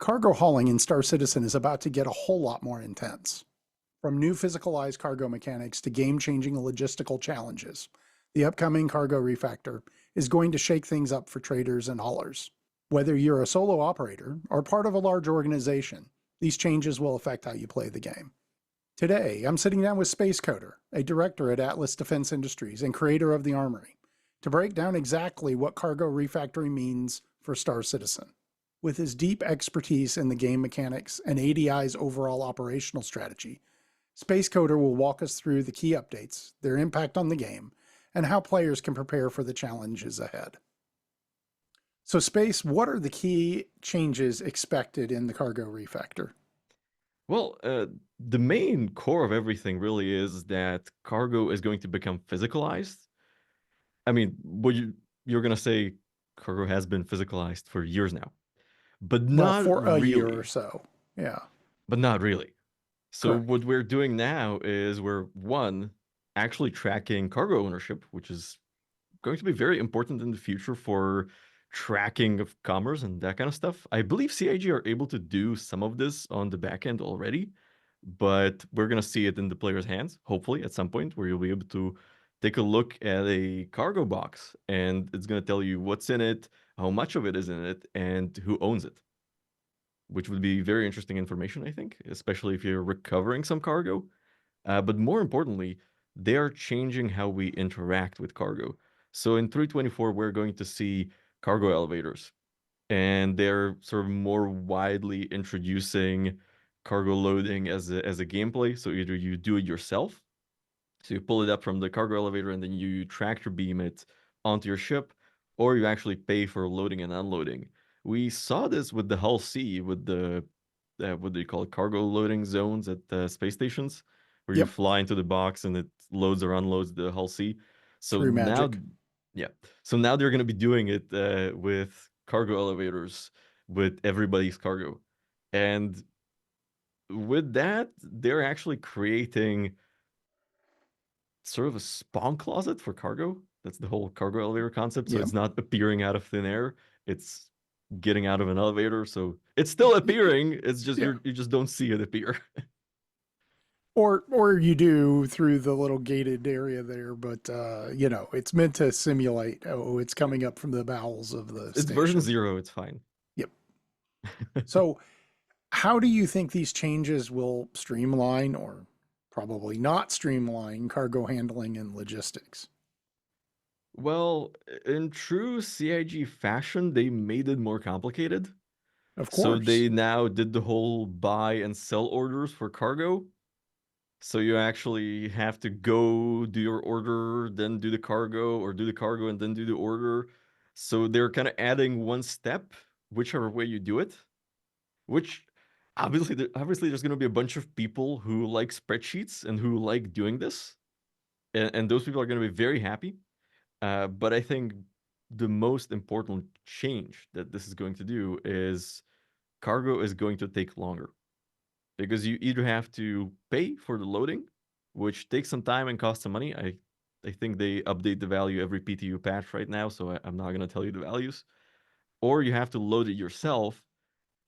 Cargo hauling in Star Citizen is about to get a whole lot more intense. From new physicalized cargo mechanics to game changing logistical challenges, the upcoming cargo refactor is going to shake things up for traders and haulers. Whether you're a solo operator or part of a large organization, these changes will affect how you play the game. Today, I'm sitting down with Space Coder, a director at Atlas Defense Industries and creator of the Armory, to break down exactly what cargo refactoring means for Star Citizen. With his deep expertise in the game mechanics and ADI's overall operational strategy, Space Coder will walk us through the key updates, their impact on the game, and how players can prepare for the challenges ahead. So Space, what are the key changes expected in the cargo refactor? Well, the main core of everything really is that cargo is going to become physicalized. I mean, you're gonna say cargo has been physicalized for years now, but Well, not for a year or really. so. Yeah, But not really. So correct. what we're doing now is we're one actually tracking cargo ownership, which is going to be very important in the future for tracking of commerce and that kind of stuff. I believe CIG are able to do some of this on the back end already, but we're going to see it in the player's hands, hopefully, at some point, where you'll be able to take a look at a cargo box and it's going to tell you what's in it, how much of it is in it, and who owns it, which would be very interesting information, I think, especially if you're recovering some cargo. But more importantly, they are changing how we interact with cargo. So in 324, we're going to see cargo elevators, and they're sort of more widely introducing cargo loading as a gameplay. So either you do it yourself, so you pull it up from the cargo elevator and then you tractor beam it onto your ship, or you actually pay for loading and unloading. We saw this with the Hull C, with the what do you call it, cargo loading zones at space stations, where you Yep, fly into the box and it loads or unloads the Hull C. So through now, magic. yeah, so now they're going to be doing it with cargo elevators with everybody's cargo, and with that, they're actually creating sort of a spawn closet for cargo. That's the whole cargo elevator concept. So Yep. it's not appearing out of thin air. It's getting out of an elevator. So it's still appearing. It's just Yeah. you just don't see it appear. Or you do through the little gated area there, but it's meant to simulate, oh, it's coming up from the bowels of the It's version station. 0. It's fine. Yep. So how do you think these changes will streamline or probably not streamline cargo handling and logistics? Well, in true CIG fashion, they made it more complicated. Of So course. they now did the whole buy and sell orders for cargo. So you actually have to go do your order, then do the cargo, or do the cargo and then do the order. So they're kind of adding one step, whichever way you do it, which obviously obviously there's going to be a bunch of people who like spreadsheets and who like doing this, and those people are going to be very happy. But I think the most important change that this is going to do is cargo is going to take longer, because you either have to pay for the loading, which takes some time and costs some money. I think they update the value every PTU patch right now, so I'm not gonna tell you the values. Or you have to load it yourself,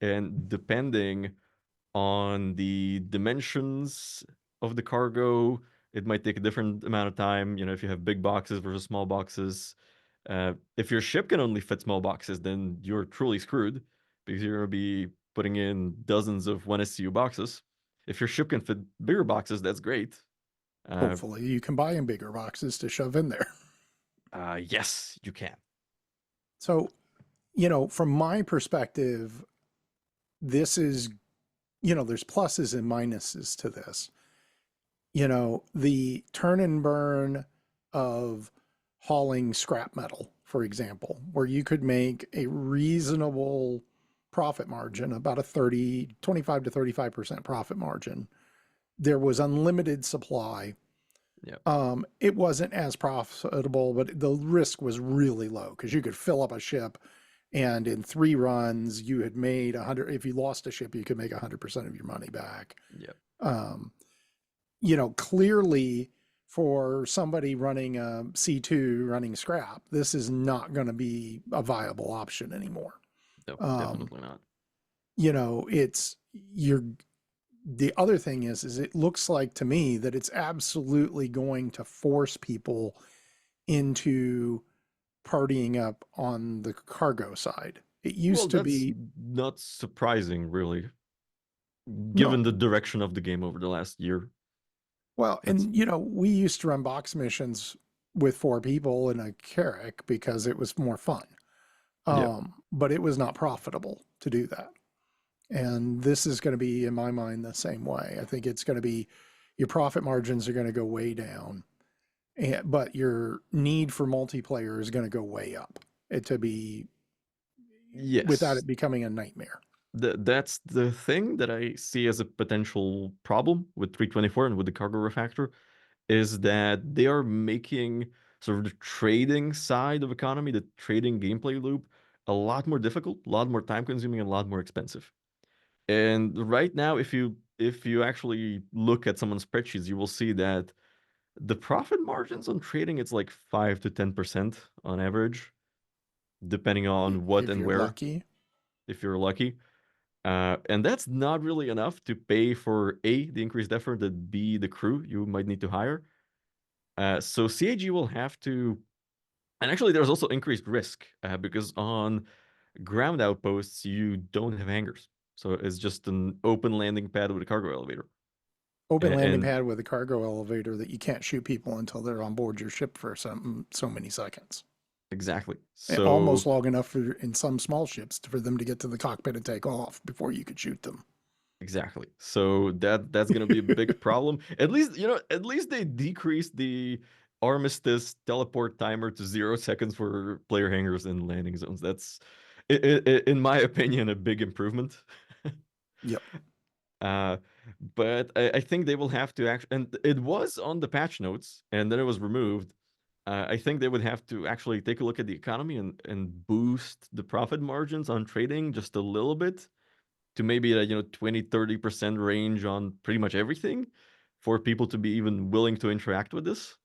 and depending on the dimensions of the cargo, it might take a different amount of time. You know, if you have big boxes versus small boxes. If your ship can only fit small boxes, then you're truly screwed, because you're going to be putting in dozens of 1SCU boxes. If your ship can fit bigger boxes, that's great. Uh, Hopefully you can buy in bigger boxes to shove in there. yes, you can. So, from my perspective, this is, there's pluses and minuses to this. The turn and burn of hauling scrap metal, for example, where you could make a reasonable profit margin, about a 25 to 35% profit margin. There was unlimited supply. Yeah, It wasn't as profitable, but the risk was really low because you could fill up a ship and in 3 runs you had made 100. If you lost a ship, you could make 100% of your money back. yeah, Um, Clearly for somebody running a C2 running scrap, this is not going to be a viable option anymore. no, Um, definitely not. it's you're the other thing is it looks like to me that it's absolutely going to force people into partying up on the cargo side. It Well, used to that's be, not surprising, really, no. given the direction of the game over the last year. Well, That's and we used to run box missions with 4 people in a Carrick because it was more fun. yeah. But it was not profitable to do that. And this is going to be, in my mind, the same way. I think it's going to be your profit margins are going to go way down, but your need for multiplayer is going to go way up. It to be without Yes. it becoming a nightmare. That's the thing that I see as a potential problem with 324 and with the cargo refactor is that they are making sort of the trading side of economy, the trading gameplay loop, a lot more difficult, a lot more time consuming, and a lot more expensive. And right now, if you actually look at someone's spreadsheets, you will see that the profit margins on trading, it's like 5 to 10% on average, depending on what If and you're where, lucky. if you're lucky. And that's not really enough to pay for A, the increased effort, and B, the crew you might need to hire. So CAG will have to, and actually there's also increased risk because on ground outposts you don't have hangars, so it's just an open landing pad with a cargo elevator. Open landing And pad with a cargo elevator that you can't shoot people until they're on board your ship for so many seconds. exactly, Almost so long enough for in some small ships for them to get to the cockpit and take off before you could shoot them. exactly, so that's gonna be a big problem. At least at least they decreased the armistice teleport timer to 0 seconds for player hangars and landing zones. That's in my opinion a big improvement. Yep. Uh, but I think they will have to and it was on the patch notes, and then it was removed. I think they would have to actually take a look at the economy and boost the profit margins on trading just a little bit to maybe a 20-30% range on pretty much everything for people to be even willing to interact with this.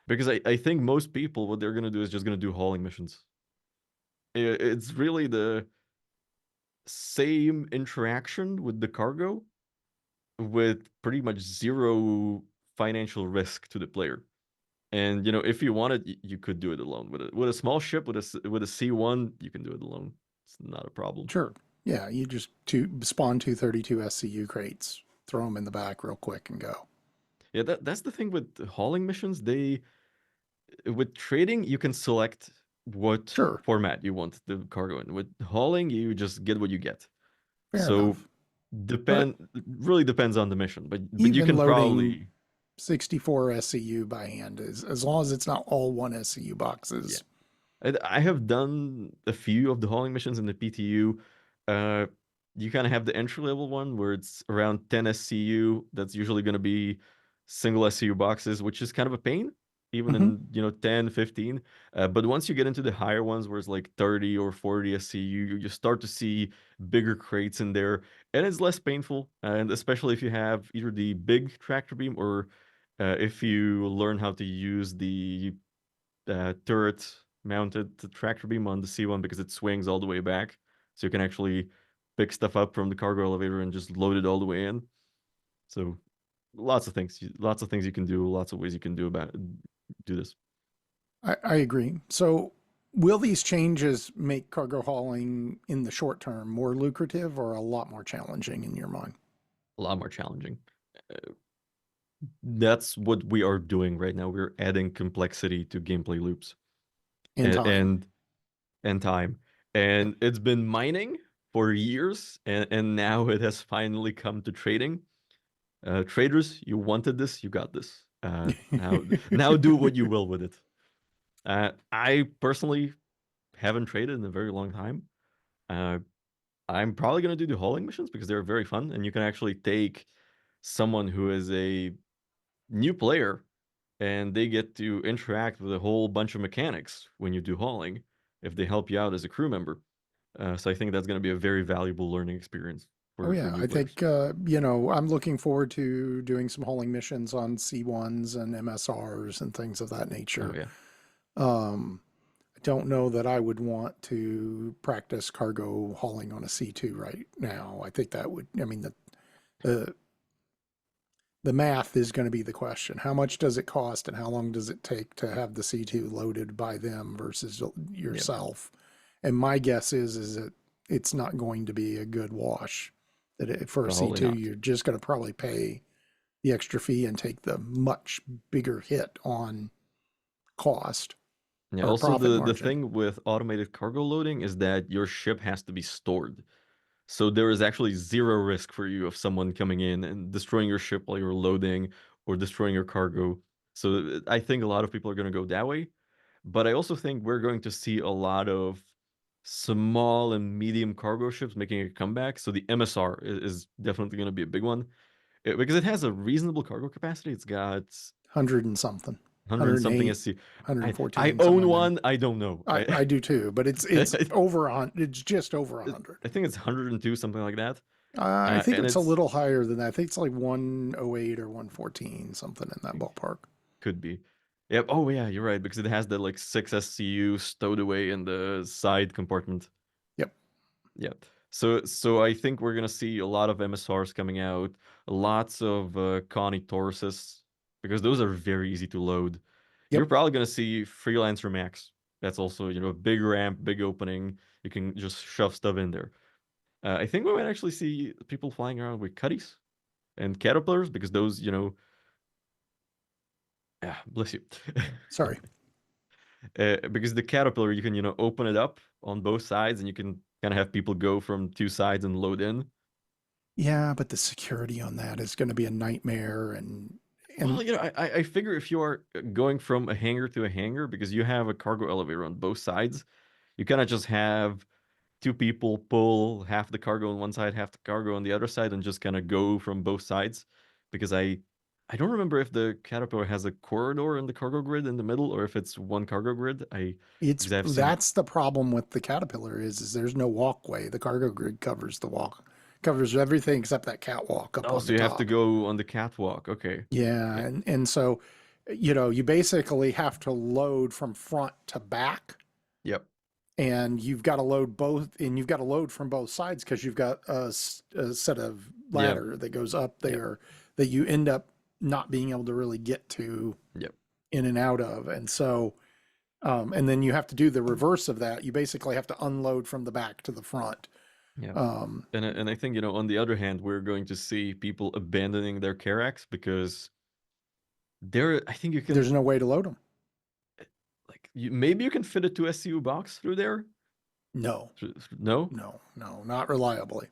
Because I think most people, what they're gonna do is just gonna do hauling missions. It's really the same interaction with the cargo with pretty much zero financial risk to the player. And if you wanted, you could do it alone with a small ship with a C1. You can do it alone. It's not a problem. Sure. Yeah, you just spawn 232 SCU crates, throw them in the back real quick, and go. Yeah, that's the thing with hauling missions. With trading, you can select what Sure. format you want the cargo in. With hauling, you just get what you get. Fair So enough. But really depends on the mission, but you even can loading probably 64 SCU by hand is, as long as it's not all one SCU yeah. boxes. I have done a few of the hauling missions in the PTU. Uh, you kind of have the entry level one where it's around 10 SCU. That's usually going to be single SCU boxes, which is kind of a pain, even Hmm. in 10, 15. But once you get into the higher ones where it's like 30 or 40 SCU, you start to see bigger crates in there, and it's less painful. And especially if you have either the big tractor beam or if you learn how to use the turret mounted tractor beam on the C1 because it swings all the way back. So you can actually pick stuff up from the cargo elevator and just load it all the way in. So lots of things you can do, lots of ways you can do this. I agree. So, will these changes make cargo hauling in the short term more lucrative or a lot more challenging in your mind? A lot more challenging. Uh, that's what we are doing right now. We're adding complexity to gameplay loops In and time. time. Yep. And it's been mining for years, and now it has finally come to trading. Traders, you wanted this, you got this. Now do what you will with it. I personally haven't traded in a very long time. Uh, I'm probably gonna do the hauling missions because they're very fun, and you can actually take someone who is a new player, and they get to interact with a whole bunch of mechanics when you do hauling if they help you out as a crew member. So I think that's gonna be a very valuable learning experience Oh for yeah, new I players. think I'm looking forward to doing some hauling missions on C1s and MSRs and things of that Oh nature. yeah. Um, don't know that I would want to practice cargo hauling on a C2 right now. I think that would, I mean, the, the math is going to be the question. How much does it cost and how long does it take to have the C2 loaded by them versus Yeah, yourself? And my guess is that it's not going to be a good wash. That for a probably C2, not. you're just going to probably pay the extra fee and take the much bigger hit on cost Yeah, or also profit the margin. thing with automated cargo loading is that your ship has to be stored. So there is actually zero risk for you of someone coming in and destroying your ship while you're loading or destroying your cargo. So I think a lot of people are going to go that way. But I also think we're going to see a lot of small and medium cargo ships making a comeback. So the MSR is definitely going to be a big one. Because it has a reasonable cargo capacity. It's got 100 and something, 100 and something 108, SC. I 114, something own like that. one. I don't know. I do too, but it's I over on it's just over 100. I think it's 102, something like that. I think And it's a it's little higher than that. I think it's like 108 or 114, something in that ballpark. could be. Yep. Oh yeah, you're right because it has the like 6 SCU stowed away in the side compartment. Yep. Yeah. So I think we're gonna see a lot of MSRs coming out, lots of Connie Tauruses, because those are very easy to load. You're Yep. probably gonna see Freelancer Max. That's also, a big ramp, big opening. You can just shove stuff in there. I think we might actually see people flying around with cutties and caterpillars because those, yeah, bless you. Sorry. Because the caterpillar, you can, open it up on both sides and you can kind of have people go from two sides and load in. Yeah, but the security on that is going to be a nightmare, Well, and I figure if you are going from a hangar to a hangar because you have a cargo elevator on both sides, you kind of just have two people pull half the cargo on one side, half the cargo on the other side, and just kind of go from both sides. Because I don't remember if the Caterpillar has a corridor in the cargo grid in the middle or if it's one cargo grid. it's Because I've seen that's the problem with the Caterpillar is there's no walkway. The cargo grid covers the walk, covers everything except that catwalk up oh, on so the you have to top. go on the catwalk. Okay. Yeah, Yeah. and so you basically have to load from front to back, Yep. and you've got to load both, and you've got to load from both sides because you've got a set of Yep. ladder that goes up Yep. there that you end up not being able to really get to Yep. in and out of, and so and then you have to do the reverse of that. You basically have to unload from the back to the front. Yeah. Um, And I think, on the other hand, we're going to see people abandoning their Carracks because I think you there's can no way to load them. like maybe you can fit a 2 SCU box through there. No, No? no, not reliably.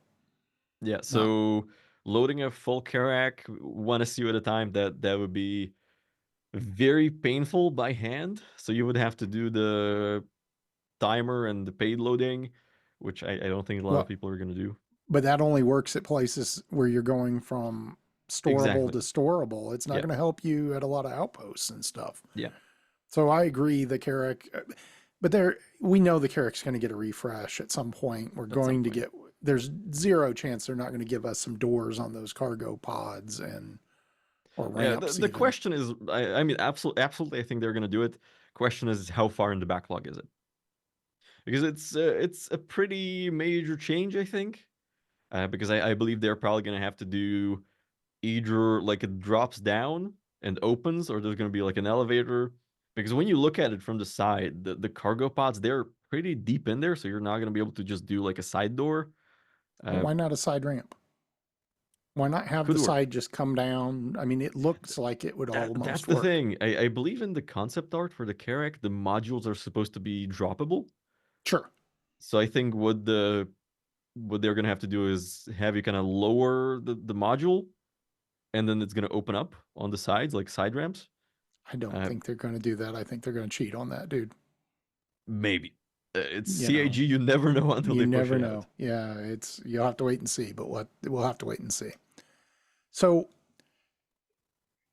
Yeah, Not so loading a full Carrack 1 SU at a time, that would be very painful by hand. So you would have to do the timer and the paid loading, which I don't think a lot of well, people are gonna do. but that only works at places where you're going from storable Exactly. to storable. It's not Yeah. going to help you at a lot of outposts and stuff. Yeah. So I agree the Carrick, but there we know the Carrick's going to get a refresh at some point. We're At some going to point. get there's zero chance they're not going to give us some doors on those cargo pods and or Yeah, the, ramps the even. question is, I mean, absolutely, I think they're gonna do it. Question is, how far in the backlog is it? Because it's a pretty major change, I think. Because I believe they're probably gonna have to do either like it drops down and opens, or there's gonna be like an elevator. Because when you look at it from the side, the cargo pods, they're pretty deep in there, so you're not gonna be able to just do like a side door. Well, Uh, why not a side ramp? Why not have the could work. side just come down? I mean, it looks like it would That's almost the work. thing. I believe in the concept art for the Carrack, the modules are supposed to be droppable. Sure. So I think what they're gonna have to do is have you kind of lower the module, and then it's gonna open up on the sides like side ramps. I don't Uh, think they're going to do that. I think they're going to cheat on that, dude. Maybe. It's You know, CAG. You never know until you they push never it out. know. Yeah, it's you'll have to wait and see, but what we'll have to wait and see. So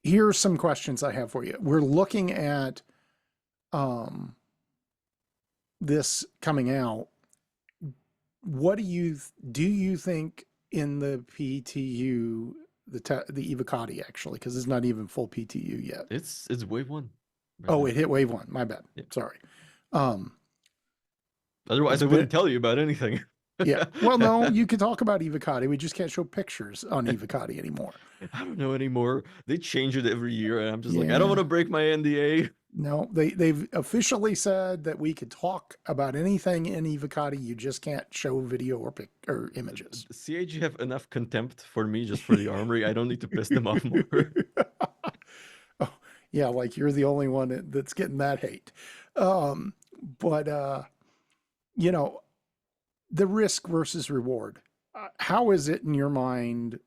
here's some questions I have for you. We're looking at um, this coming out. What do you think in the PTU the Evocati actually because it's not even full PTU yet. It's wave one right Oh, now. it hit wave one. My bad. Yeah. Sorry. Um, Otherwise, It's I wouldn't been, tell you about anything. yeah. Well, no, you can talk about Evocati. We just can't show pictures on Evocati anymore. I don't know anymore. They change it every year, and I'm just like, I don't want Yeah. to break my NDA. No, they've officially said that we could talk about anything in Evocati. You just can't show video or images. CAG have enough contempt for me just for the Armory. I don't need to piss them off more. Oh, yeah, like you're the only one that's getting that hate. Um, but you know, the risk versus reward. How is it in your mind?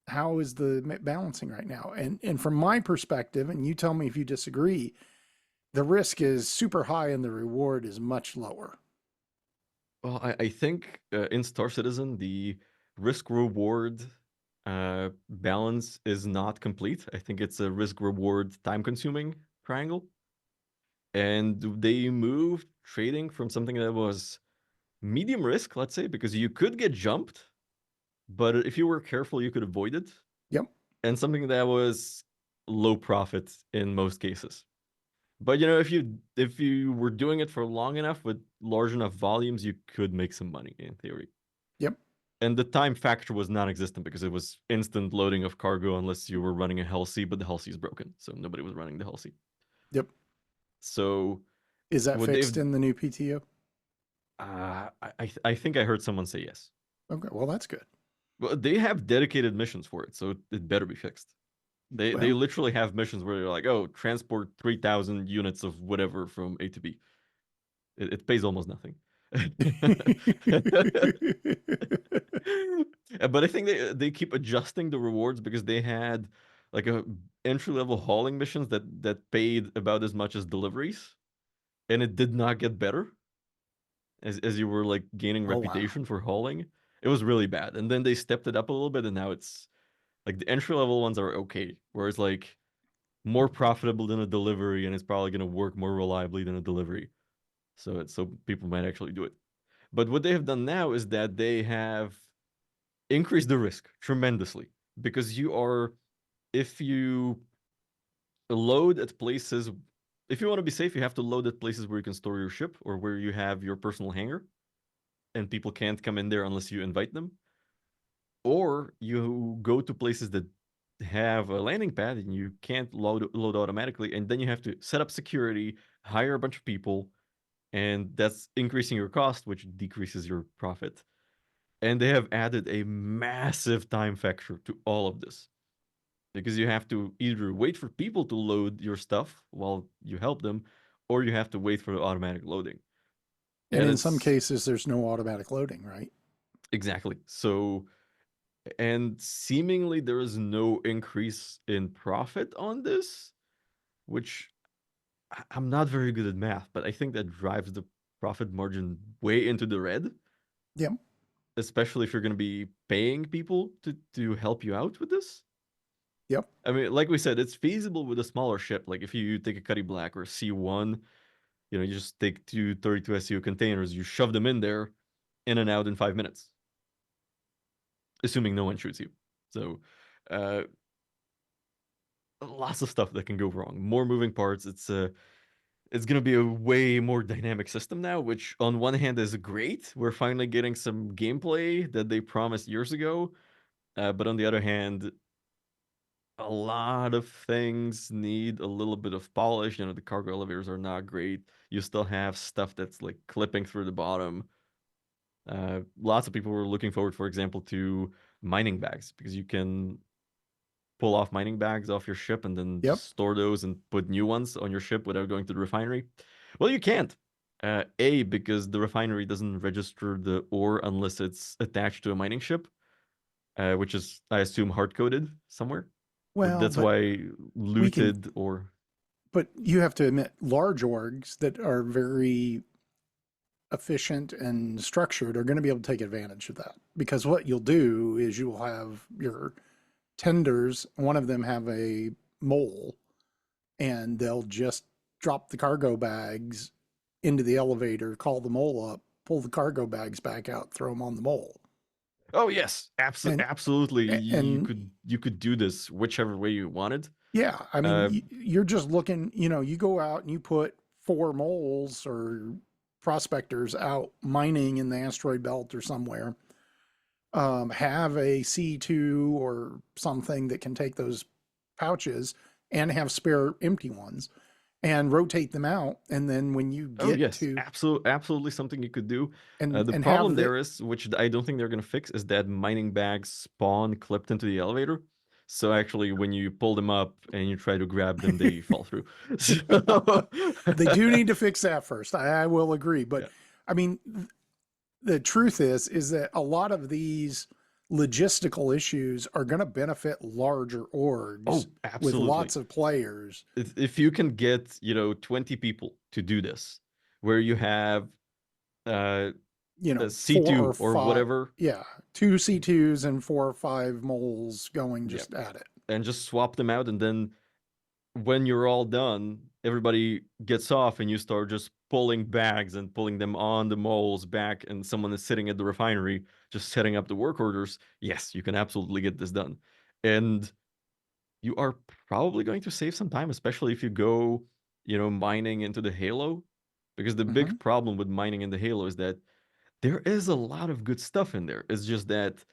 How is the balancing right now? And from my perspective, and you tell me if you disagree, the risk is super high and the reward is much lower. Well, I think in Star Citizen, the risk reward balance is not complete. I think it's a risk reward time consuming triangle. And they moved trading from something that was medium risk, let's say, because you could get jumped, but if you were careful, you could avoid it, Yep, and something that was low profit in most cases. But if you were doing it for long enough with large enough volumes, you could make some money in theory. yep, And the time factor was non-existent because it was instant loading of cargo unless you were running a Hell C, but the Hell C is broken, so nobody was running the Hell C. yep. So Is that what they've fixed in the new PTO? I think I heard someone say yes. Okay, well that's good. Well, they have dedicated missions for it, so it better be fixed. They Well, literally have missions where they're like, oh, transport 3,000 units of whatever from A to B. It pays almost nothing. But I think they keep adjusting the rewards because they had like a entry level hauling missions that paid about as much as deliveries, and it did not get better as you were like gaining oh wow. reputation for hauling. It was really bad, and then they stepped it up a little bit, and now it's like the entry level ones are okay, where it's like more profitable than a delivery, and it's probably going to work more reliably than a delivery. So people might actually do it. But what they have done now is that they have increased the risk tremendously because if you load at places, if you want to be safe, you have to load at places where you can store your ship or where you have your personal hangar, and people can't come in there unless you invite them. Or you go to places that have a landing pad and you can't load automatically, and then you have to set up security, hire a bunch of people, and that's increasing your cost, which decreases your profit. And they have added a massive time factor to all of this because you have to either wait for people to load your stuff while you help them, or you have to wait for the automatic loading. And And in some it's cases, there's no automatic loading, right? exactly so. And seemingly there is no increase in profit on this, which I'm not very good at math, but I think that drives the profit margin way into the red, Yep, especially if you're going to be paying people to help you out with this. yep. I mean, like we said, it's feasible with a smaller ship. Like if you take a Cuddy Black or a C1, you just take two 32 SEO containers, you shove them in there, in and out in 5 minutes, assuming no one shoots you. So, uh, lots of stuff that can go wrong. More moving parts. It's gonna be a way more dynamic system now, which on one hand is great. We're finally getting some gameplay that they promised years ago, but on the other hand, a lot of things need a little bit of polish. The cargo elevators are not great. You still have stuff that's like clipping through the bottom. Lots of people were looking forward, for example, to mining bags because you can pull off mining bags off your ship and then Yep. store those and put new ones on your ship without going to the refinery. Well, you can't. Because the refinery doesn't register the ore unless it's attached to a mining ship, which is, I assume, hard coded somewhere. Well, That's but why we can, looted or but you have to admit, large orgs that are very efficient and structured are going to be able to take advantage of that. Because what you'll do is you will have your tenders, one of them have a mole, and they'll just drop the cargo bags into the elevator, call the mole up, pull the cargo bags back out, throw them on the mole. oh yes, And absolutely, and you could do this whichever way you wanted. yeah, I Uh, mean, you're just looking, you go out and you put 4 moles or prospectors out mining in the asteroid belt or somewhere have a C2 or something that can take those pouches and have spare empty ones and rotate them out. And then when you Oh get yes, to absolutely something you could do. The and problem have the there is, which I don't think they're gonna fix, is that mining bags spawn clipped into the elevator. So actually, when you pull them up and you try to grab them, they fall through. So they do need to fix that first. I will agree, but yeah. I mean, the truth is that a lot of these logistical issues are going to benefit larger orgs Oh, with absolutely. lots of players. If you can get 20 people to do this, where you have uh, You a know, four or C2 or five, whatever, yeah, two C2s and 4 or 5 moles going yeah, just at it. and just swap them out, and then when you're all done, everybody gets off and you start just pulling bags and pulling them on the moles back, and someone is sitting at the refinery just setting up the work orders. Yes, you can absolutely get this done. And you are probably going to save some time, especially if you go, mining into the Halo. Because the Mm-hmm. big problem with mining in the Halo is that there is a lot of good stuff in there. It's just that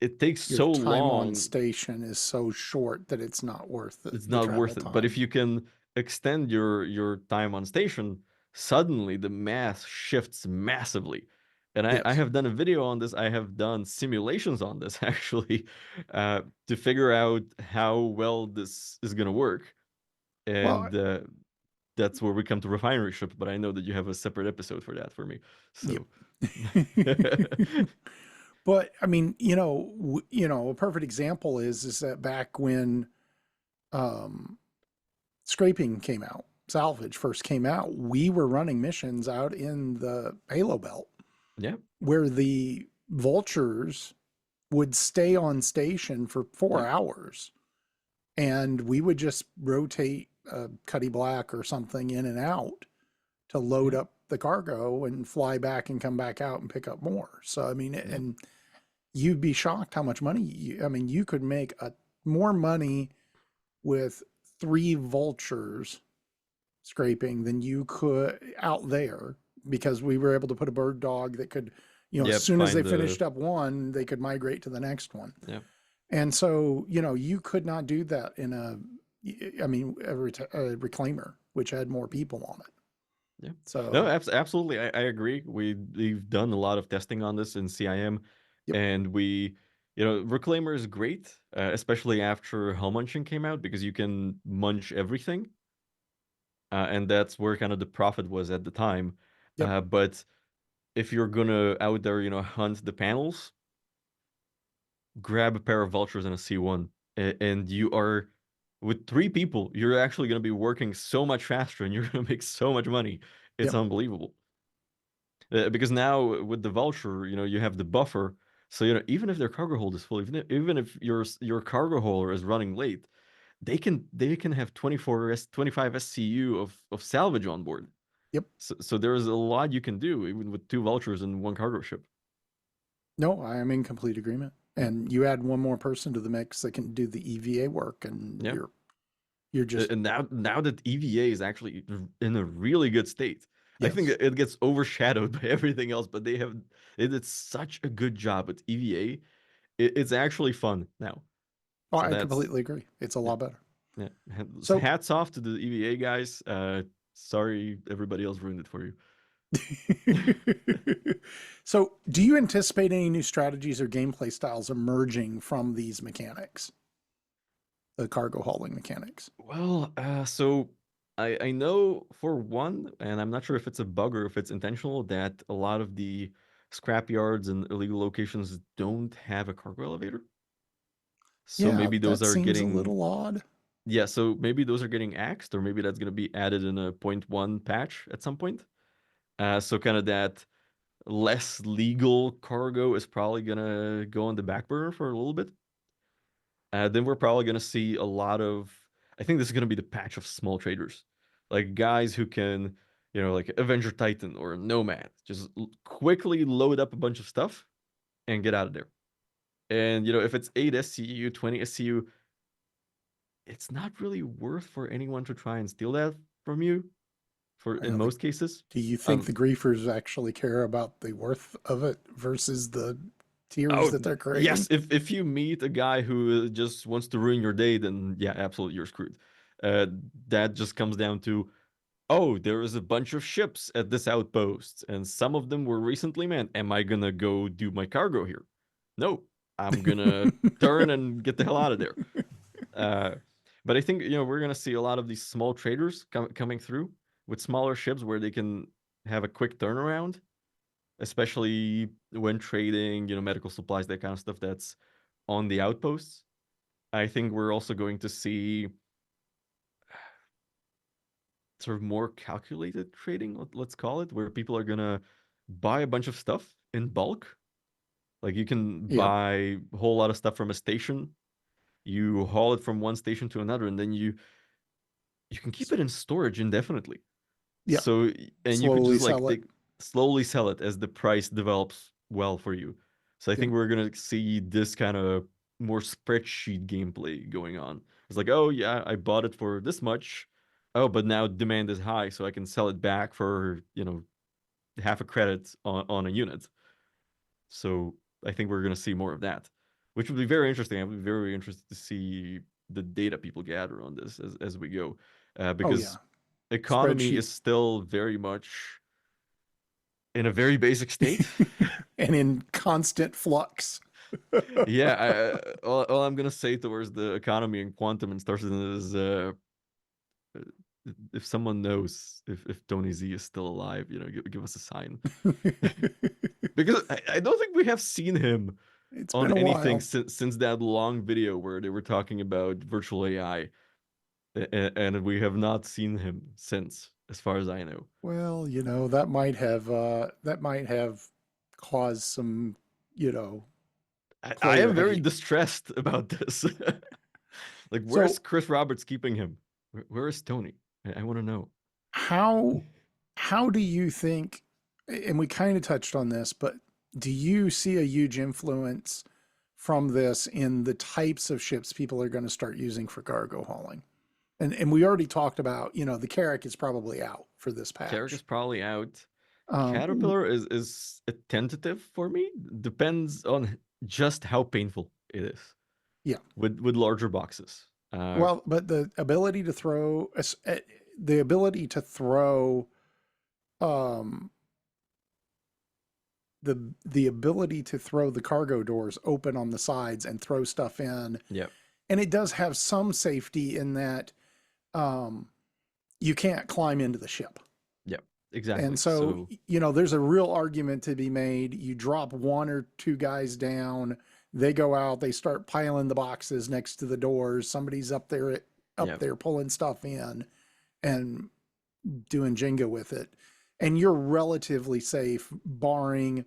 it takes Your so time on long. station is so short that it's not worth It's the not travel worth it. But if time. you can extend your time on station, suddenly the math shifts massively. And I Yes. have done a video on this. I have done simulations on this actually, to figure out how well this is gonna work. Well, And that's where we come to refinery ship. But I know that you have a separate episode for that for me. yep. So But I mean, a perfect example is that back when um, scraping came out, salvage first came out, we were running missions out in the Halo Belt yeah, where the vultures would stay on station for four yeah, hours, and we would just rotate Cuddy Black or something in and out to load yeah, up the cargo and fly back and come back out and pick up more. So I mean, yeah. and you'd be shocked how much money I mean, you could make more money with 3 vultures scraping than you could out there because we were able to put a bird dog that could, as Yep. soon as they Find the finished up one, they could migrate to the next one. yeah. And so, you could not do that in I mean, a reclaimer, which had more people on it. Yeah. No, So, absolutely. I agree. We've done a lot of testing on this in CIM, yep, and Reclaimer is great, especially after Hell Munching came out because you can munch everything, and that's where kind of the profit was at the time. yep, But if you're gonna out there, hunt the panels, grab a pair of vultures and a C1, and you are with 3 people, you're actually gonna be working so much faster, and you're gonna make so much money. It's yep, unbelievable. Because now with the vulture, you have the buffer. So even if their cargo hold is full, even if your cargo holder is running late, they can have 25 SCU of salvage on board. yep. So there's a lot you can do even with 2 vultures and 1 cargo ship. No, I am in complete agreement. Yeah, And you add one more person to the mix that can do the EVA work, and yeah. you're just And now that EVA is actually in a really good state, I think yes. it gets overshadowed by everything else. But they did such a good job with EVA. It's actually fun now. Oh, So I that's completely agree. It's a yeah. lot better. Yeah. So, Hats off to the EVA guys. Sorry everybody else ruined it for you. so do you anticipate any new strategies or gameplay styles emerging from these mechanics, the cargo hauling mechanics? Well, so I know for one, and I'm not sure if it's a bug or if it's intentional, that a lot of the scrap yards and illegal locations don't have a cargo elevator. So Yeah, maybe those that are seems a getting little odd. yeah, so maybe those are getting axed, or maybe that's gonna be added in a point 1 patch at some point. So kind of that less legal cargo is probably gonna go on the back burner for a little bit. Then we're probably gonna see a lot of. I think this is gonna be the patch of small traders, like guys who can, like Avenger Titan or Nomad, just quickly load up a bunch of stuff and get out of there. And if it's 8 SCU, 20 SCU, it's not really worth for anyone to try and steal that from you for I in know most cases. do you think Um, the griefers actually care about the worth of it versus the tiers oh that they're yes, creating? if you meet a guy who just wants to ruin your day, then yeah, absolutely, you're screwed. Uh, that just comes down to, oh, there is a bunch of ships at this outpost, and some of them were recently manned. Am I gonna go do my cargo here? No, I'm gonna turn and get the hell out of there. Uh, but I think we're gonna see a lot of these small traders coming through with smaller ships where they can have a quick turnaround, especially when trading, medical supplies, that kind of stuff that's on the outposts. I think we're also going to see sort of more calculated trading, let's call it, where people are gonna buy a bunch of stuff in bulk. Like you can Yeah. buy a whole lot of stuff from a station, you haul it from one station to another, and then you can keep it in storage indefinitely. Yeah. So, and you could Slowly just like sell it. slowly sell it as the price develops well for you. So I Yep. think we're gonna see this kind of more spreadsheet gameplay going on. It's like, oh yeah, I bought it for this much. Oh, but now demand is high, so I can sell it back for, half a credit on a unit. So I think we're gonna see more of that, which would be very interesting. I'd be very interested to see the data people gather on this as we go, Oh yeah. because economy Spreadsheet. is still very much in a very basic state. And in constant flux. Yeah, all I'm gonna say towards the economy and quantum and stuff is, if someone knows if Tony Z is still alive, give us a sign. Because I don't think we have seen him It's on been a anything while. since that long video where they were talking about virtual AI, and we have not seen him since, as far as I know. Well, that might have caused some, you know, I player am very hate. distressed about this. Like, where's So Chris Roberts keeping him? Where is Tony? I want to know. how how do you think, and we kind of touched on this, but do you see a huge influence from this in the types of ships people are going to start using for cargo hauling? And we already talked about, the Carrick is probably out for this Carrick is patch. probably out. Um, Caterpillar is a tentative for me. Depends on just how painful it is yeah. with larger boxes. Well, but the ability to throw um the ability to throw the cargo doors open on the sides and throw stuff in, Yeah, and it does have some safety in that um you can't climb into the ship. yeah, And exactly. so, So there's a real argument to be made. You drop one or two guys down, they go out, they start piling the boxes next to the doors. Somebody's up yeah, there pulling stuff in and doing Jenga with it. And you're relatively safe, barring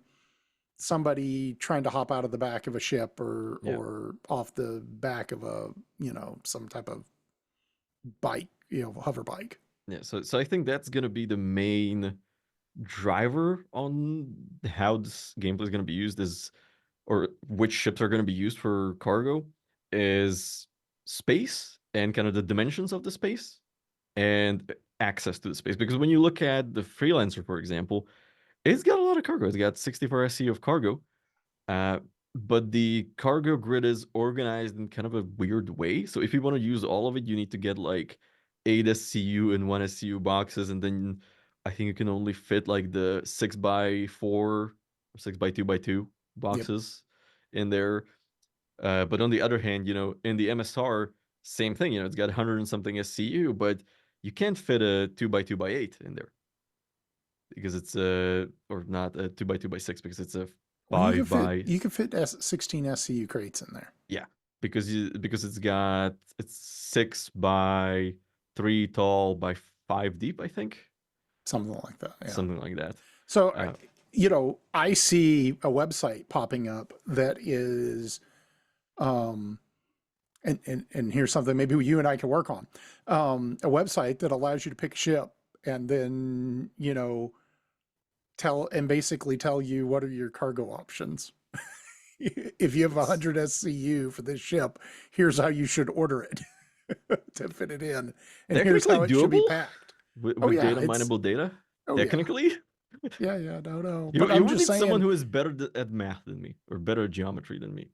somebody trying to hop out of the back of a ship or yeah, or off the back of a, some type of bike, hover bike. yeah. So I think that's gonna be the main driver on how this gameplay is gonna be used, is or which ships are gonna be used for cargo, is space and kind of the dimensions of the space and access to the space. Because when you look at the Freelancer, for example, it's got a lot of cargo. It's got 64 SC of cargo, uh, but the cargo grid is organized in kind of a weird way. So if you want to use all of it, you need to get like 8 SCU and 1 SCU boxes, and then I think you can only fit like the 6x4 or 6x2x2 Yep. boxes in there. But on the other hand, in the MSR, same thing. It's got 100 and something SCU, but you can't fit a 2x2x8 in there because it's or not a 2x2x6 because it's a Well, you can five fit by you can fit 16 SCU crates in there, yeah, because it's 6x3 tall by 5 deep, I think, something like that. Yeah. something like that. So, Uh, I see a website popping up that is, um, and here's something maybe you and I can work on. A website that allows you to pick a ship and then, basically tell you what are your cargo options. If you have it's 100 SCU for this ship, here's how you should order it to fit it in, and here's technically how it should be doable. packed. Oh with yeah, data mineable data. oh yeah, Technically, yeah, no. you But you I'm would just need someone saying. who is better at math than me or better at geometry than me.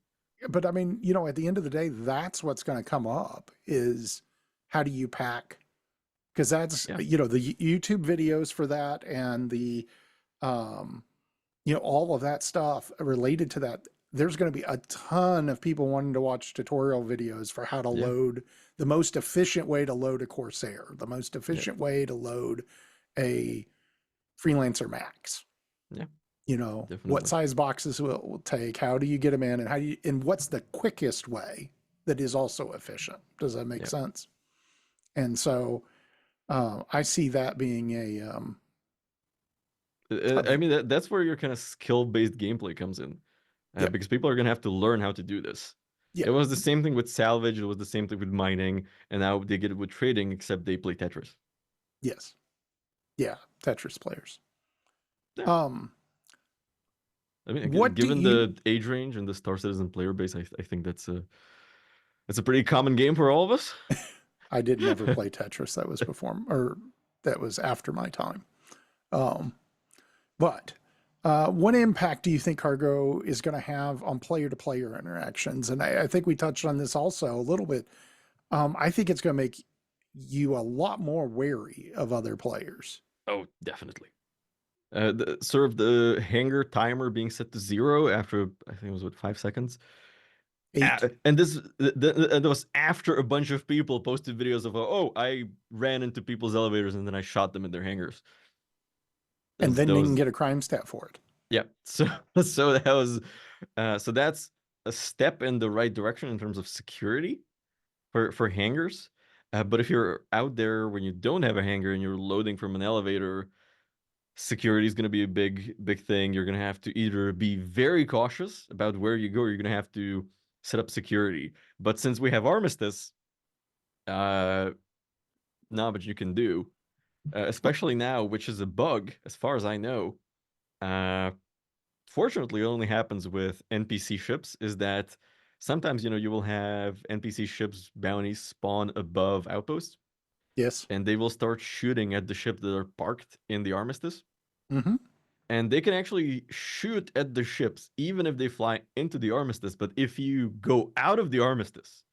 But I mean, you know, at the end of the day, that's what's going to come up is how do you pack? Because that's, Yeah, you know, the YouTube videos for that and the, um, you know, all of that stuff related to that. There's going to be a ton of people wanting to watch tutorial videos for how to yeah, load the most efficient way to load a Corsair, the most yeah, efficient way to load a Freelancer Max. yeah, You know, what definitely. size boxes will take, how do you get them in, and how do you, and what's the quickest way that is also efficient? Does that make Yeah. sense? And so I see that being I a mean, that's where your kind of skill-based gameplay comes in, yep, because people are gonna have to learn how to do this. yeah, It was the same thing with salvage. It was the same thing with mining, and now they get it with trading, except they play Tetris. yes, yeah, Tetris players. Yeah, Um, I mean, what do given you? the age range and the Star Citizen player base, I think that's a pretty common game for all of us. I did never play Tetris. That was before, or that was after my time. Um, but what impact do you think cargo is going to have on player-to-player interactions? And I think we touched on this also a little bit. I think it's going to make you a lot more wary of other players. Oh, definitely. Sort of the hanger timer being set to 0 after I think it was what 5 seconds. 8. And this and was after a bunch of people posted videos of oh, I ran into people's elevators and then I shot them in their hangars. And then That you can was get a crime stat for it. yeah. So that was so that's a step in the right direction in terms of security for hangars. But if you're out there when you don't have a hangar and you're loading from an elevator, security is going to be a big thing. You're going to have to either be very cautious about where you go, or you're going to have to set up security. But since we have armistice, uh, not much you can do, especially now, which is a bug, as far as I know. Uh, Fortunately, it only happens with NPC ships. Is that sometimes you will have NPC ships bounties spawn above outposts, Yes. and they will start shooting at the ships that are parked in the armistice. Mm-hmm. And they can actually shoot at the ships even if they fly into the armistice. But if you go out of the armistice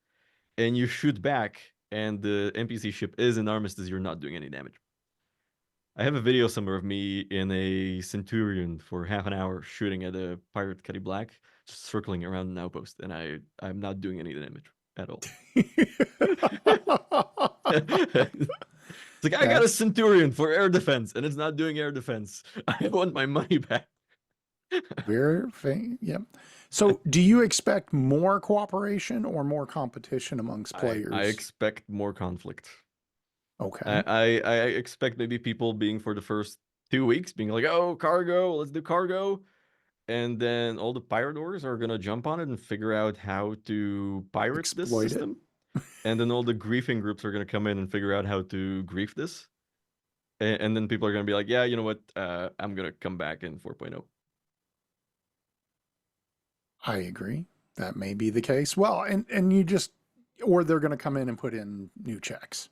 and you shoot back and the NPC ship is in armistice, you're not doing any damage. I have a video somewhere of me in a Centurion for half an hour shooting at a pirate Cuddy Black, just circling around an outpost, and I'm not doing any damage at all. It's like I got a That's Centurion for air defense, and it's not doing air defense. I want my money back. Yep. So, do you expect more cooperation or more competition amongst I players? expect more conflict. Okay. I expect maybe people being for the first 2 weeks being like, oh, cargo, let's do cargo. And then all the pirate orders are gonna jump on it and figure out how to pirate this Exploit it. system. And then all the griefing groups are gonna come in and figure out how to grief this. And then people are gonna be like, yeah, you know what? I'm gonna come back in 4.0. I agree. That may be the case. Well, and you just or they're going to come in and put in new checks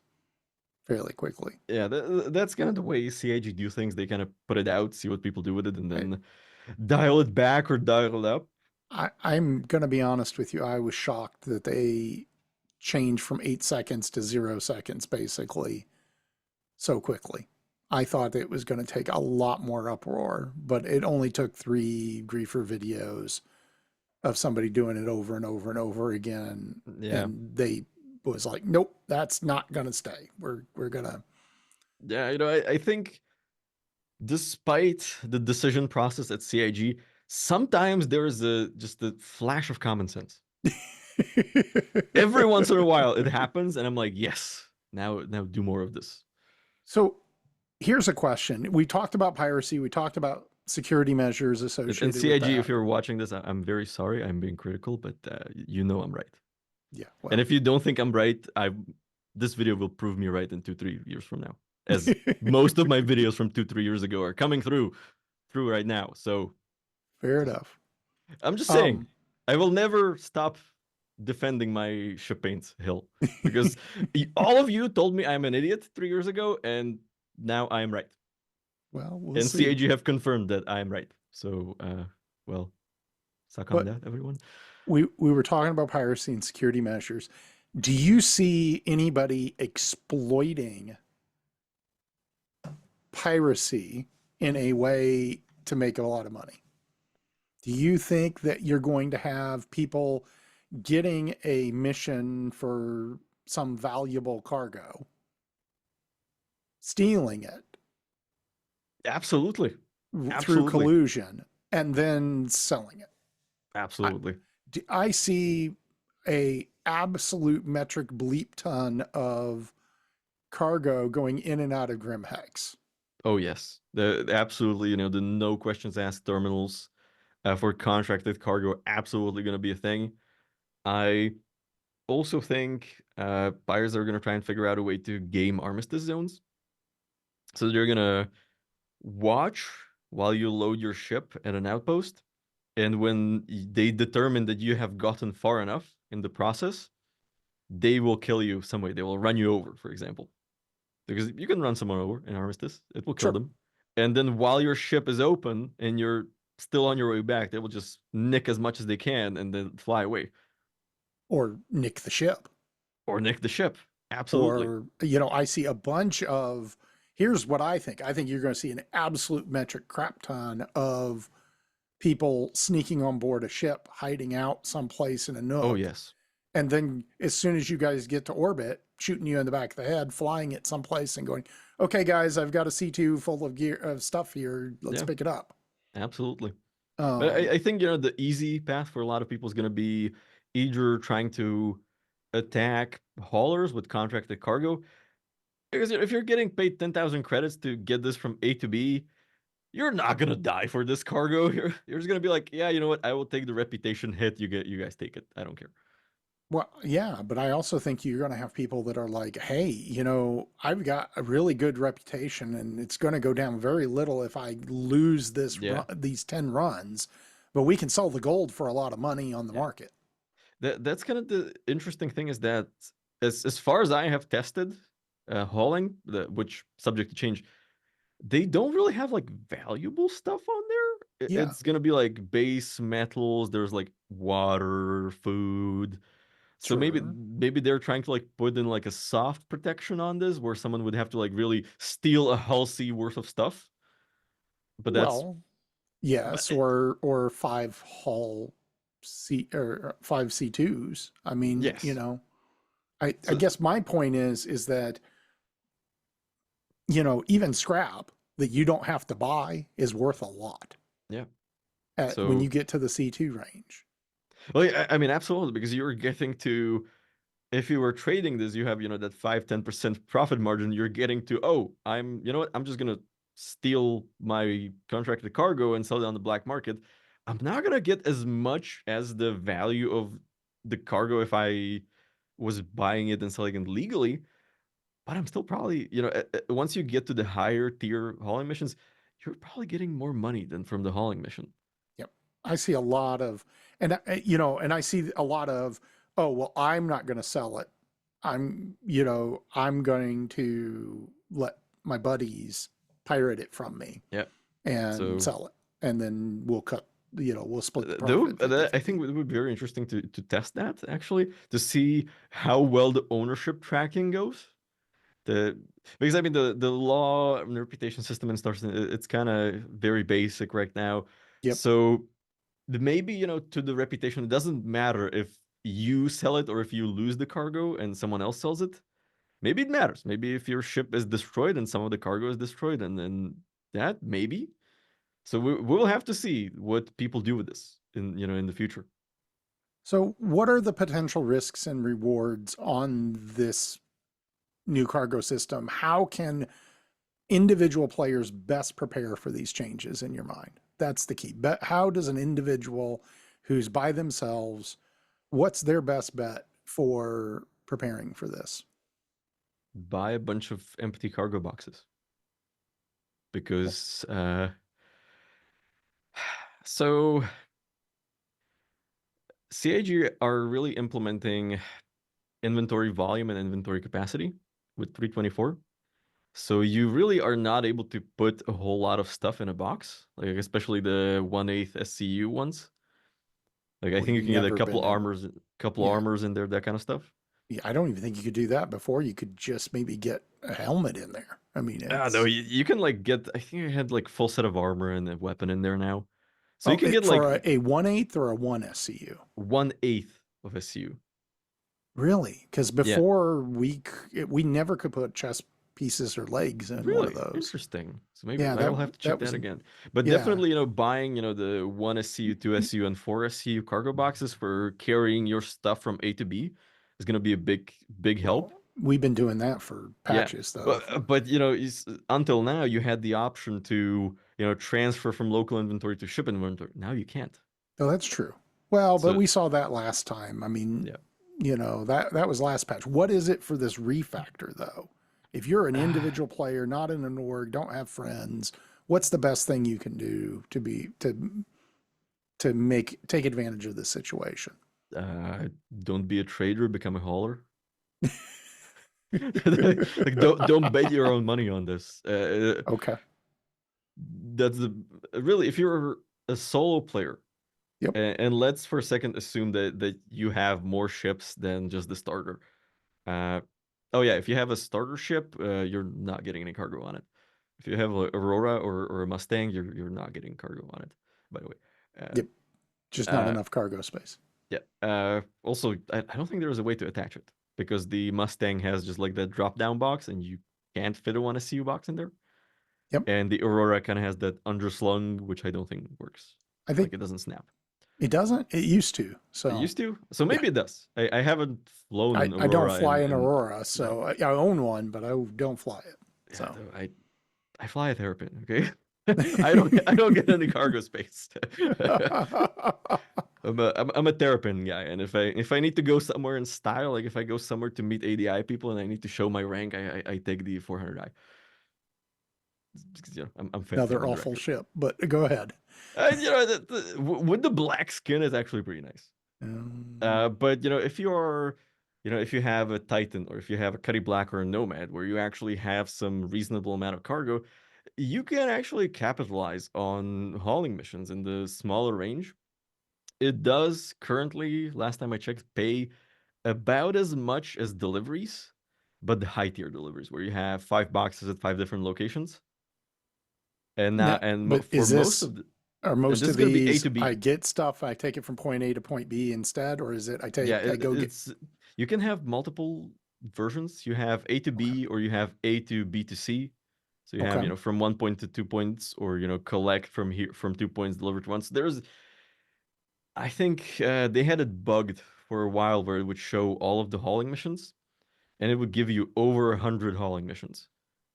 fairly quickly. Yeah, that's kind of the way CIG do things. They kind of put it out, see what people do with it, and I, then dial it back or dial it up. I'm going to be honest with you. I was shocked that they changed from 8 seconds to 0 seconds basically so quickly. I thought it was going to take a lot more uproar, but it only took 3 griefer videos of somebody doing it over and over and over again, Yeah. and they was like, nope, that's not going to stay. We're going to. Yeah, I think despite the decision process at CIG, sometimes there is just a flash of common sense. Every once in a while it happens, and I'm like, yes, now do more of this. So here's a question. We talked about piracy. We talked about security measures And associated with CIG, if that. you're watching this, I'm very sorry. I'm being critical, but you know I'm right. Yeah. And Well, if you don't think I'm right, this video will prove me right in 2-3 years from now, as most of my videos from 2-3 years ago are coming through right now. So fair enough. I'm just saying, Um, I will never stop defending my ship paint hill because all of you told me I'm an idiot 3 years ago, and now I am right. Well, we'll And see. CAG have confirmed that I am right. So, well, suck on But that, everyone. we were talking about piracy and security measures. Do you see anybody exploiting piracy in a way to make a lot of money? Do you think that you're going to have people getting a mission for some valuable cargo, stealing it Absolutely. through Absolutely. collusion, and then selling it? I, Absolutely. I see a absolute metric bleep ton of cargo going in and out of Grimhex. Oh, yes. Absolutely, the no questions asked terminals for contracted cargo absolutely going to be a thing. I also think buyers are going to try and figure out a way to game armistice zones. So they're going to watch while you load your ship at an outpost. And when they determine that you have gotten far enough in the process, they will kill you some way. They will run you over, for example. Because you can run someone over in armistice, it will kill Sure. them. And then while your ship is open and you're still on your way back, they will just nick as much as they can and then fly away. Or nick the ship. Or nick the ship. Absolutely. Or, I see a bunch of, here's what I think. I think you're going to see an absolute metric crap ton of people sneaking on board a ship, hiding out someplace in a Oh, nook. yes. And then as soon as you guys get to orbit, shooting you in the back of the head, flying it someplace and going, okay, guys, I've got a C2 full of gear of stuff here. Let's Yeah, pick it up. absolutely. But Um, I think, the easy path for a lot of people is going to be either trying to attack haulers with contracted cargo. Because if you're getting paid 10,000 credits to get this from A to B, you're not gonna die for this cargo. You're just gonna be like, yeah, you know what? I will take the reputation hit. You guys take it. I don't care. well, yeah, but I also think you're going to have people that are like, hey, I've got a really good reputation and it's going to go down very little if I lose Yeah, these 10 runs, but we can sell the gold for a lot of money on the yeah. market. That's kind of the interesting thing is that as far as I have tested hauling, which subject to change, they don't really have like valuable stuff on there. Yeah, It's gonna be like base metals. There's like water, food. So maybe sure. maybe they're trying to like put in like a soft protection on this, where someone would have to like really steal a hull C worth of stuff. But that's Well, but yes, or five hull five C2s. I mean, yes. I So guess my point is that, even scrap that you don't have to buy is worth a lot yeah. when So you get to the C2 range. well, yeah, I mean, absolutely, because you're getting to if you were trading this, you have that 5-10% profit margin. You're getting to I'm just gonna steal my contracted cargo and sell it on the black market. I'm not gonna get as much as the value of the cargo if I was buying it and selling it legally. But I'm still probably, once you get to the higher tier hauling missions, you're probably getting more money than from the hauling mission. Yep. I see a lot of, and I see a lot of, oh, well, I'm not going to sell it. I'm going to let my buddies pirate it from me Yeah. and So sell it. And then we'll split the profit I think 50-50. it would be very interesting to test that actually to see how well the ownership tracking goes. The because I mean the law and the reputation system and stuff it's kind of very basic right now. Yep. So maybe to the reputation it doesn't matter if you sell it or if you lose the cargo and someone else sells it. Maybe it matters. Maybe if your ship is destroyed and some of the cargo is destroyed and then that maybe. So we'll have to see what people do with this in the future. So, what are the potential risks and rewards on this new cargo system? How can individual players best prepare for these changes in your mind? That's the key. But how does an individual who's by themselves, what's their best bet for preparing for this? Buy a bunch of empty cargo boxes because so CAG are really implementing inventory volume and inventory capacity with 324. So you really are not able to put a whole lot of stuff in a box, like especially the 1/8 SCU ones. Like I We've think you can get a never been able. couple Yeah. armors in there, that kind of stuff. Yeah, I don't even think you could do that before. You could just maybe get a helmet in there. I mean, Ah, no, it's you can like get. I think I had like full set of armor and a weapon in there now, so you oh, can get like for a 1/8 or a 1 SCU. 1/8 of SCU. Really? Because Yeah, before we never could put chess pieces or legs in one of really those. interesting. So maybe Yeah, I will have to check that that was again. But yeah. definitely, buying the 1 SCU, 2 SCU, and 4 SCU cargo boxes for carrying your stuff from A to B is gonna be a big help. Well, we've been doing that for Yeah, patches though. but until now you had the option to transfer from local inventory to ship inventory. Now you can't. Oh, that's true. Well, but So we saw that last time. I mean, yeah. that was last patch. What is it for this refactor though? If you're an individual player, not in an org, don't have friends, what's the best thing you can do to make take advantage of this situation? uh, don't be a trader, become a hauler. Like don't bet your own money on this. Okay. That's the really, if you're a solo player, Yep. and let's for a second assume that you have more ships than just the starter. Uh, oh yeah, if you have a starter ship, you're not getting any cargo on it. If you have a Aurora or a Mustang, you're not getting cargo on it. By the way, Yep. Just not uh, enough cargo space. yeah. Also, I don't think there is a way to attach it because the Mustang has just like that drop down box, and you can't fit a one SCU box in there. Yep. And the Aurora kind of has that underslung, which I don't think works. I think Like it doesn't snap. it doesn't. It used to. It So used to, so yeah, maybe it does. I haven't flown an I don't Aurora fly an in Aurora, right. so I own one, but I don't fly it. Yeah, So I fly a Terrapin. Okay, I don't get any cargo space. I'm a Terrapin guy, and if I need to go somewhere in style, like if I go somewhere to meet ADI people and I need to show my rank, I take the 400i. Because, I'm fancy another on the awful record. ship. But go ahead. With the black skin is actually pretty nice. Um, But if if you have a Titan or if you have a Cuddy Black or a Nomad where you actually have some reasonable amount of cargo, you can actually capitalize on hauling missions in the smaller range. It does currently, last time I checked, pay about as much as deliveries, but the high tier deliveries where you have 5 boxes at 5 different locations. And now, now, but for is most this of the, are and most this is of going to be A these to B. I get stuff, I take it from point A to point B instead, or is it Yeah, I go get it's you can have multiple versions. You have A to okay. B, or you have A to B to C. So you have, Okay. from 1 point to 2 points, or collect from here from 2 points, delivered once. I think they had it bugged for a while where it would show all of the hauling missions, and it would give you over 100 hauling missions.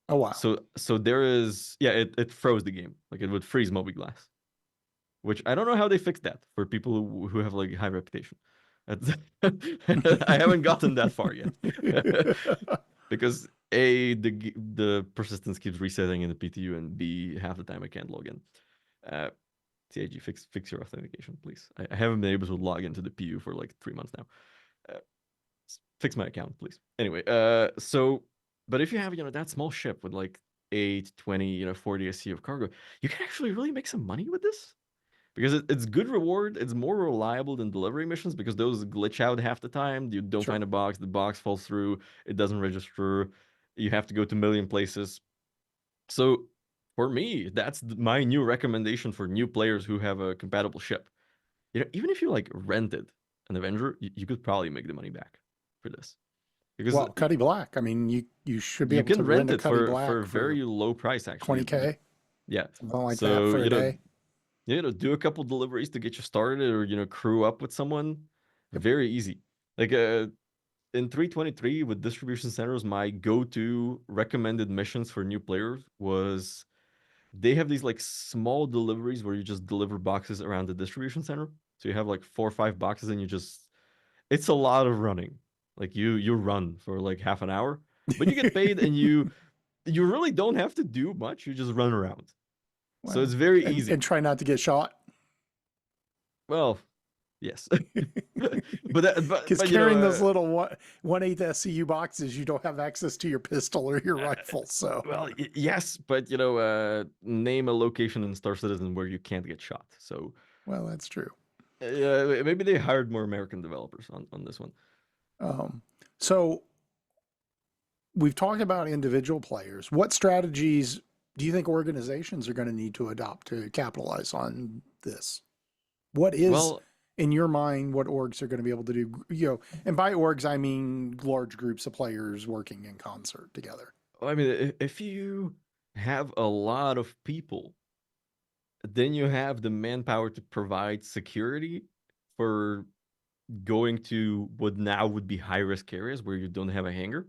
Oh wow. So there is, yeah, it froze the game. Like it would freeze Glass, which I don't know how they fixed that for people who have like high reputation. I haven't gotten that far yet. Because A, the persistence keeps resetting in the PTU, and B, half the time I can't log in. Uh, TIG, fix your authentication, please. I haven't been able to log into the PU for like 3 months now. Uh, fix my account, please. Anyway, but if you have that small ship with like 8, 20, 40 SC of cargo, you can actually really make some money with this because it's good reward. It's more reliable than delivery missions because those glitch out half the time. You don't Sure. find a box, the box falls through, it doesn't register. You have to go to a million places. So for me, that's my new recommendation for new players who have a compatible ship. Even if you like rented an Avenger, you could probably make the money back for this because Well, Cuddy Black. I mean, you should be you able to can rent rent a it Cuddy for a Black for very low price actually. 20K, Yeah. something like that So for a day. do a couple deliveries to get you started, or crew up with someone. Yep. Very easy. Like in 323 with distribution centers, my go-to recommended missions for new players was they have these like small deliveries where you just deliver boxes around the distribution center. So you have like 4 or 5 boxes, and it's a lot of running. Like you run for like half an hour, but you get paid, and you really don't have to do much. You just run around. So Well, it's very easy. and try not to get shot. Well, Yes. But Because you know, carrying those little 1/8 SCU boxes, you don't have access to your pistol or your rifle. So, well, yes, but you know, name a location in Star Citizen where you can't get shot. So well, that's true. maybe they hired more American developers on this one. Um, so we've talked about individual players. What strategies do you think organizations are going to need to adopt to capitalize on this? What is, Well, in your mind, what orgs are going to be able to do? And by orgs, I mean large groups of players working in concert together. I mean, if you have a lot of people, then you have the manpower to provide security for going to what now would be high risk areas where you don't have a hangar.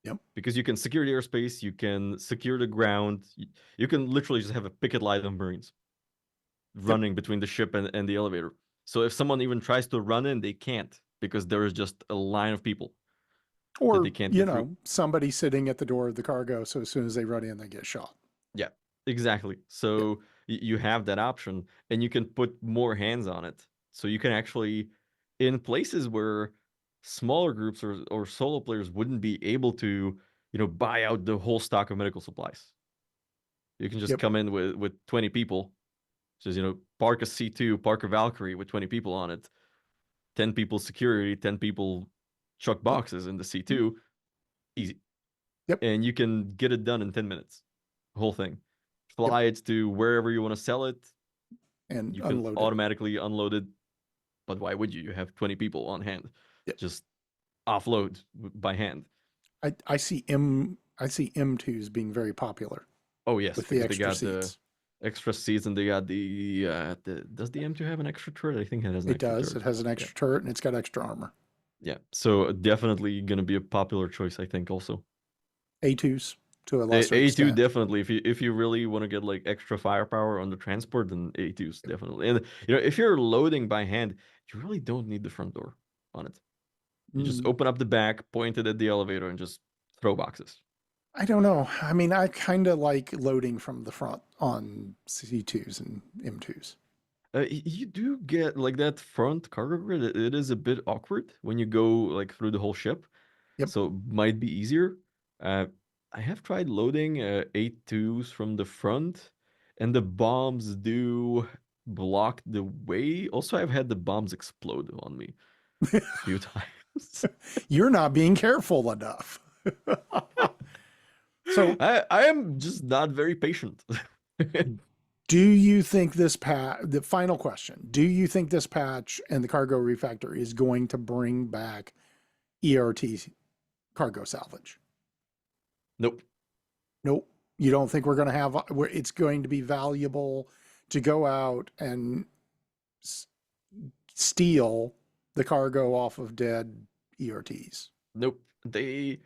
Yep. Because you can secure the airspace, you can secure the ground, you can literally just have a picket line of Marines Yep. running between the ship and the elevator. So if someone even tries to run in, they can't because there is just a line of people that they Or, can't get through. somebody sitting at the door of the cargo. So as soon as they run in, they get shot. Yeah, exactly. Yep. So you have that option and you can put more hands on it. So you can actually, in places where smaller groups or solo players wouldn't be able to, buy out the whole stock of medical supplies. You can just Yep. come in with 20 people, just, park a C2, park a Valkyrie with 20 people on it, 10 people security, 10 people chuck Yep. boxes in the C2, easy. Yep. And you can get it done in 10 minutes. Whole thing. Yep. Fly it to wherever you want to sell it. And You can unload it. automatically unload it. But why would you? You have 20 people on hand. Yep. Just offload by hand. I see M2s being very popular Oh yes, with the because they extra got the seats. extra seats and they got the does the M2 have an extra turret? I think it has an It extra does. turret. It has an Yeah. extra turret and it's got extra armor. Yeah. So definitely gonna be a popular choice, I think also. A2s to a lesser A2 extent. definitely. If you really want to get like extra firepower on the transport, then A2s definitely. And if you're loading by hand, you really don't need the front door on it. You just Mm, open up the back, point it at the elevator, and just throw boxes. I don't know. I mean, I kind of like loading from the front on C2s and M2s. You do get like that front cargo grid. It is a bit awkward when you go like through the whole ship, Yep. so might be easier. Uh, I have tried loading 8.2s from the front, and the bombs do block the way. Also, I've had the bombs explode on me a few times. You're not being careful enough. So, I am just not very patient. do you think the final question, do you think this patch and the cargo refactor is going to bring back ERT cargo salvage? Nope. Nope. You don't think we're going to have where it's going to be valuable to go out and steal the cargo off of dead ERTs? Nope. They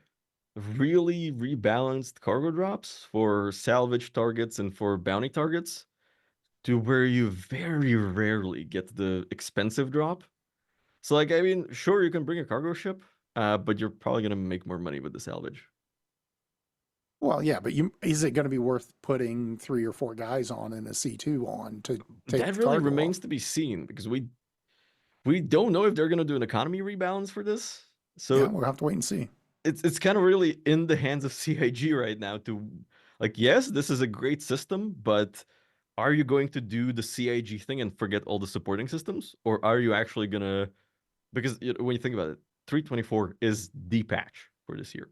really rebalanced cargo drops for salvage targets and for bounty targets to where you very rarely get the expensive drop. So, like, I mean, sure, you can bring a cargo ship, but you're probably gonna make more money with the salvage. Well, yeah, but is it going to be worth putting 3 or 4 guys on and a C2 on to take That the really cargo remains off? to be seen because we don't know if they're gonna do an economy rebalance for this. Yeah, So we'll have to wait and see. it's kind of really in the hands of CIG right now to like, yes, this is a great system, but are you going to do the CIG thing and forget all the supporting systems? Or are you actually gonna because when you think about it, 324 is the patch for this year.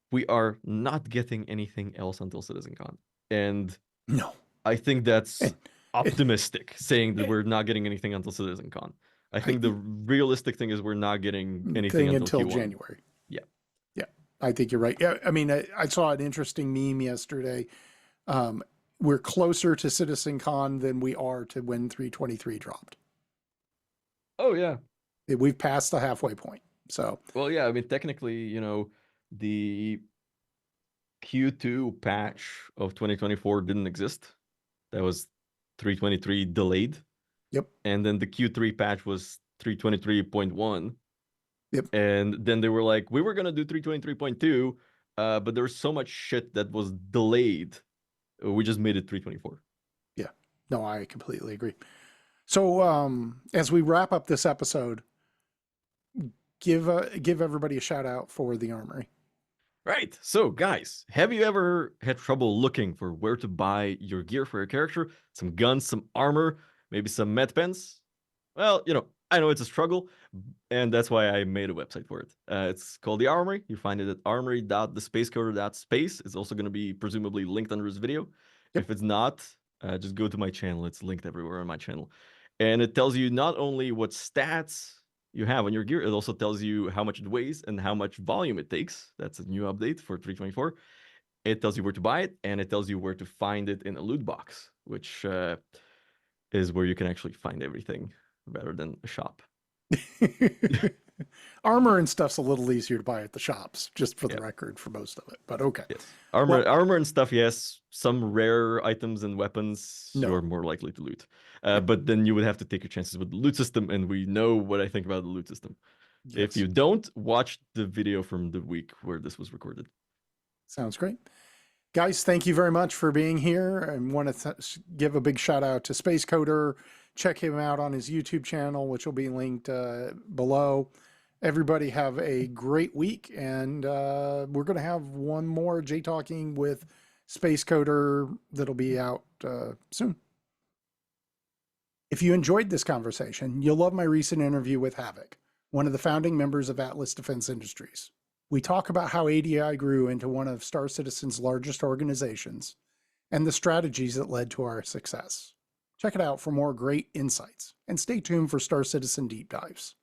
We are not getting anything else until CitizenCon. And No. I think that's And it, optimistic, saying that it, we're not getting anything until CitizenCon. I I think the realistic thing is we're not getting anything thing until until Q1. January. Yeah. Yeah, I think you're right. Yeah, I mean, I saw an interesting meme yesterday. Um, we're closer to CitizenCon than we are to when 323 dropped. Oh yeah. We've passed the halfway point. So, Well, yeah, I mean, technically, the Q2 patch of 2024 didn't exist. That was 323 delayed. yep, And then the Q3 patch was 323.1. yep, And then they were like, we were going to do 323.2, but there was so much shit that was delayed. We just made it 324. yeah. No, I completely agree. So, as we wrap up this episode, give everybody a shout out for the Armory. Right. So, guys, have you ever had trouble looking for where to buy your gear for your character? Some guns, some armor, maybe some med pens? Well, I know it's a struggle, and that's why I made a website for it. It's called the Armory. You find it at armory.thespacecoder.space. It's also going to be presumably linked under this video. Yep. If it's not, just go to my channel. It's linked everywhere on my channel. And it tells you not only what stats you have on your gear, it also tells you how much it weighs and how much volume it takes. That's a new update for 3.24. It tells you where to buy it, and it tells you where to find it in a loot box, which is where you can actually find everything rather than a shop. Armor and stuff's a little easier to buy at the shops, just for the Yeah. record, for most of it. But okay. Yes. Armor and stuff, yes. Some rare items and weapons No. you're more likely to loot. But then you would have to take your chances with the loot system, and we know what I think about the loot system. Yes. If you don't, watch the video from the week where this was recorded. Sounds great. Guys, thank you very much for being here. I want to give a big shout out to Space Coder. Check him out on his YouTube channel, which will be linked below. Everybody have a great week, and we're going to have one more J Talking with Space Coder that'll be out soon. If you enjoyed this conversation, you'll love my recent interview with Havoc, one of the founding members of Atlas Defense Industries. We talk about how ADI grew into one of Star Citizen's largest organizations and the strategies that led to our success. Check it out for more great insights, and stay tuned for Star Citizen deep dives.